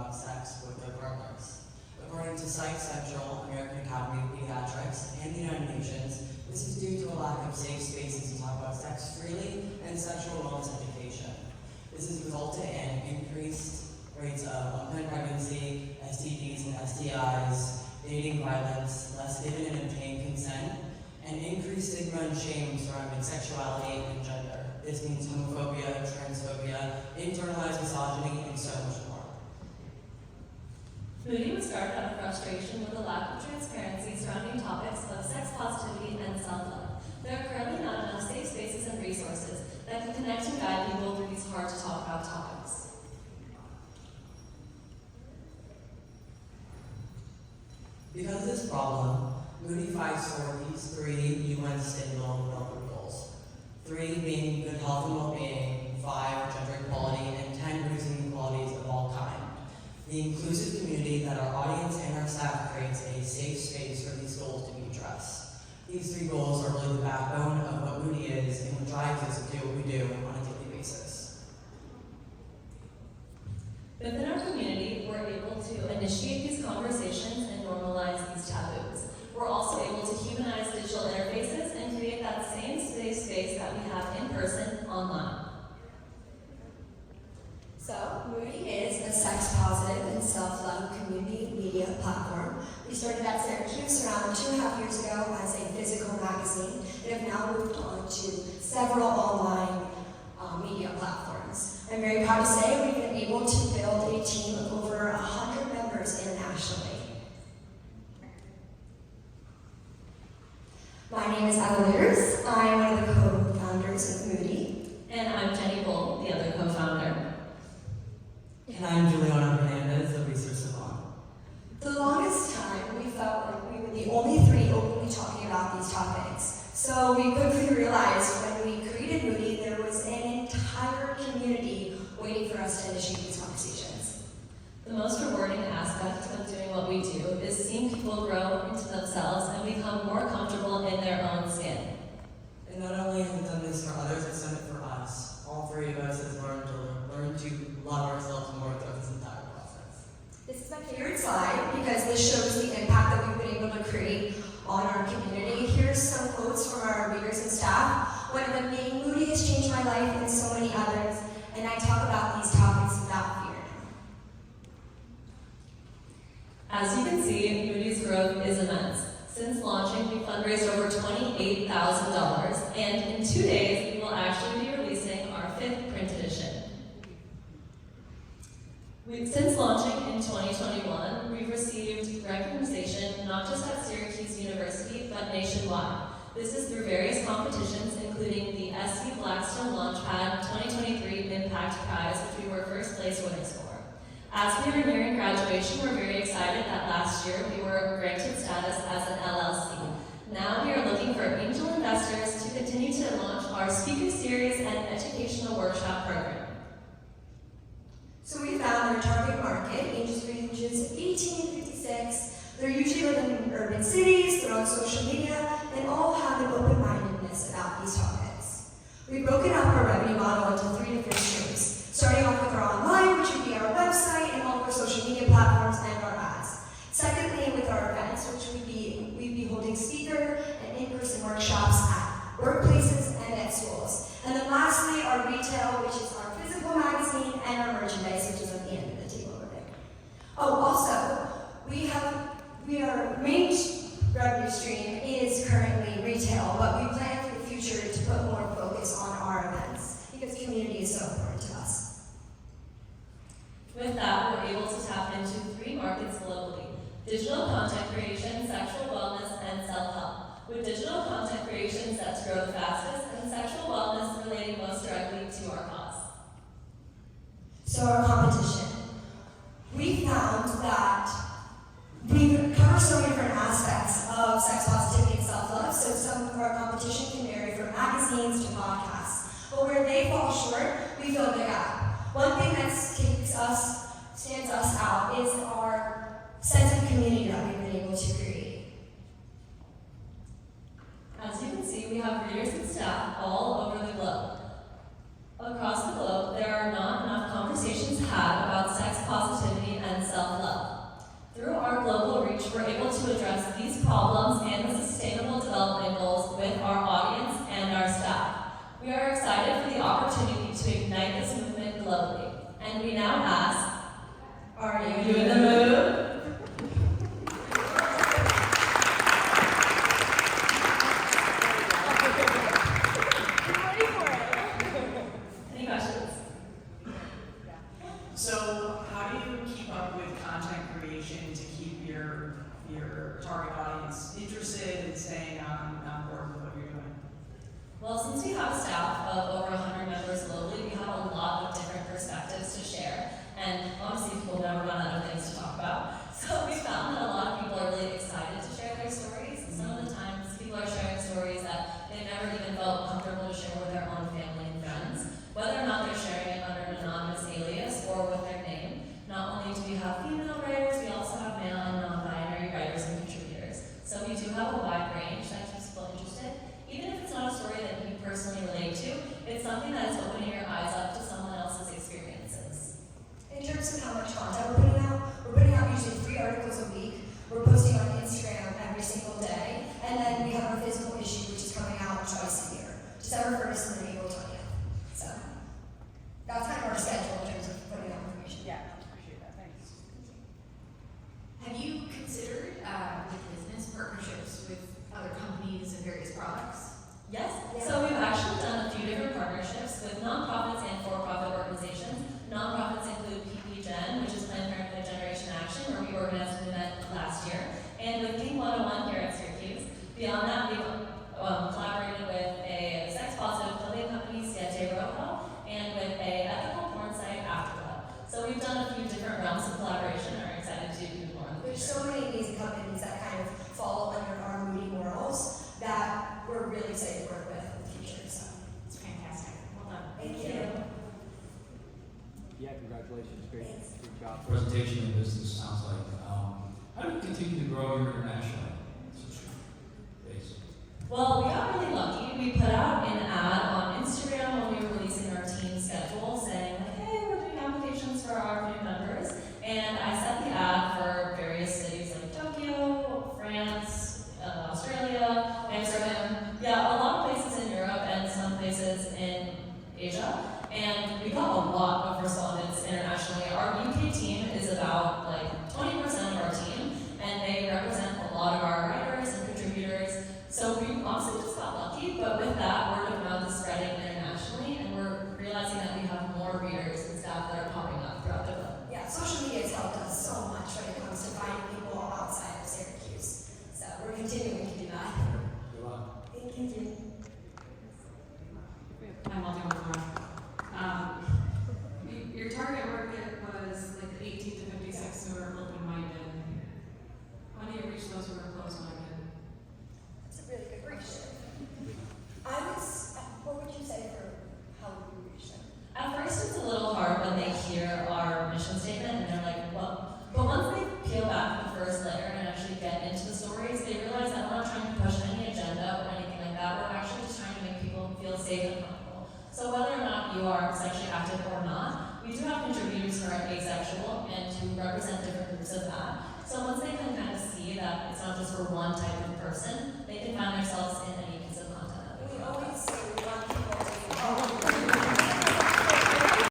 about sex with their partners. According to Psych Central, American Academy of Pediatrics, and the United Nations, this is due to a lack of safe spaces to talk about sex freely and sexual wellness education. This has resulted in increased rates of unplanned pregnancy, STDs and STIs, dating violence, less given and obtained consent, and increased stigma and shame surrounding sexuality and gender. This means homophobia, transphobia, internalized misogyny, and so much more. Moody was started out of frustration with the lack of transparency surrounding topics of sex positivity and self-love. There are currently not enough safe spaces and resources that can connect and guide people through these hard to talk about topics. Because of this problem, Moody fights for these 3 UN Sustainable Development Goals. 3 being good health and well-being, 5 gender equality, and 10 reducing inequalities of all kind. The inclusive community that our audience and our staff creates a safe space for these goals to be addressed. These 3 goals are really the backbone of what Moody is and what drives us to do what we do on a daily basis. Within our community, we're able to initiate these conversations and normalize these taboos. We're also able to humanize digital interfaces and create that same safe space that we have in person online. So, Moody is a sex-positive and self-love community media platform. We started at Syracuse around 2.5 years ago as a physical magazine and have now moved on to several online media platforms. I'm very proud to say we've been able to build a team of over 100 members internationally. My name is Ella Lears. I'm one of the co-founders of Moody. And I'm Jenny Bull, the other co-founder. And I'm Juliana Hernandez, the research savant. For the longest time, we felt like we were the only 3 openly talking about these topics. So we quickly realized when we created Moody, there was an entire community waiting for us to initiate these conversations. The most rewarding aspect of doing what we do is seeing people grow into themselves and become more comfortable in their own skin. And not only have we done this for others, it's done it for us. All 3 of us have learned to love ourselves more throughout this entire process. This is my favorite slide because this shows the impact that we've been able to create on our community. Here's some quotes from our leaders and staff. One of them being, Moody has changed my life and so many others, and I talk about these topics without fear. As you can see, Moody's growth is immense. Since launching, we've fundraised over $28,000, and in 2 days, we will actually be releasing our 5th print edition. Since launching in 2021, we've received recognition not just at Syracuse University, but nationwide. This is through various competitions, including the SC Blackstone Launchpad 2023 Impact Prize, which we were first place winners for. As we are nearing graduation, we're very excited that last year we were granted status as an LLC. Now we are looking for angel investors to continue to launch our speaker series and educational workshop program. So we found our target market, ages ranges 18 to 56. They're usually living in urban cities, they're on social media, and all have an open-mindedness about these topics. We've broken up our revenue model into 3 different streams, starting off with our online, which would be our website and all of our social media platforms and our ads. Secondly, with our events, which we'd be holding speaker and in-person workshops at workplaces and at schools. And then lastly, our retail, which is our physical magazine, and our merchandise, which is at the end of the table over there. Oh, also, our main revenue stream is currently retail, but we plan for the future to put more focus on our events because community is so important to us. With that, we're able to tap into 3 markets globally: digital content creation, sexual wellness, and self-help. With digital content creation set to grow the fastest, and sexual wellness relating most directly to our cause. So our competition. We found that we cover so many different aspects of sex positivity and self-love, so some of our competition can vary from magazines to podcasts. But where they fall short, we fill the gap. One thing that stands us out is our sense of community that we've been able to create. As you can see, we have readers and staff all over the globe. Across the globe, there are not enough conversations had about sex positivity and the opportunity to ignite this movement globally. And we now ask, are you in the mood? Any questions? So how do you keep up with content creation to keep your target audience interested and staying on board with what you're doing? Well, since we have a staff of over 100 members globally, we have a lot of different perspectives to share. And honestly, people never run out of things to talk about. So we found that a lot of people are really excited to share their stories. And some of the times, people are sharing stories that they never even felt comfortable to share with their own family and friends. Whether or not they're sharing it under an anonymous alias or with their name. Not only do we have female writers, we also have male and non-binary writers and contributors. So we do have a wide range that keeps people interested. Even if it's not a story that you personally relate to, it's something that is opening your eyes up to someone else's experiences. In terms of how much content we're putting out usually 3 articles a week. We're posting on Instagram every single day. And then we have our physical issue, which is coming out twice a year. December 1st and then April 20th. So that's kind of our schedule in terms of putting out information. Yeah, appreciate that. Thanks. Have you considered like business partnerships with other companies and various products? Yes. Yeah. So we've actually done a few different partnerships with nonprofits and for-profit organizations. Nonprofits include PPGen, which is Planned Parenthood Generation Action, where we organized an event last year, and with King 101 here at Syracuse. Beyond that, we've collaborated with a sex-positive clothing company, Siete Rojo, and with a ethical porn site, Afterwell. So we've done a few different realms of collaboration and are excited to do more in the There's future. so many amazing companies that kind of fall under our Moody morals that we're really excited to work with in the future. So It's fantastic. Well done. thank you. Yeah, congratulations. Great, Thanks. great job. Presentation and business sounds like. How do you continue to grow your international base? Well, we got really lucky. We put out an ad on Instagram when we were releasing our team schedule saying, like, hey, we're doing applications for our new members. And I set the ad for various cities like Tokyo, France, Australia, Amsterdam. Yeah, a lot of places in Europe and some places in Asia. And we got a lot of respondents internationally. Our UK team is about like 20% of our team, and they represent a lot of our writers and contributors. So we honestly just got lucky, but with that, word of mouth is spreading internationally, and we're realizing that we have more readers and staff that are popping up throughout the globe. Yeah, social media has helped us so much when it comes to finding people outside of Syracuse. So we're continuing to do that. Good luck. Thank you. I'm Multi-One. Your target market was like the 18 to 56 who are open-minded. How do you reach those who are closed-minded? That's a really good question. What would you say for how we reach them? At first, it's a little hard when they hear our mission statement and they're like, well, but once they peel back the first layer and actually get into the stories, they realize that we're not trying to push any agenda or anything like that. We're actually just trying to make people feel safe and comfortable. So whether or not you are sexually active or not, we do have contributors who are asexual and to represent different groups of that. So once they can kind of see that it's not just for one type of person, they can find themselves in any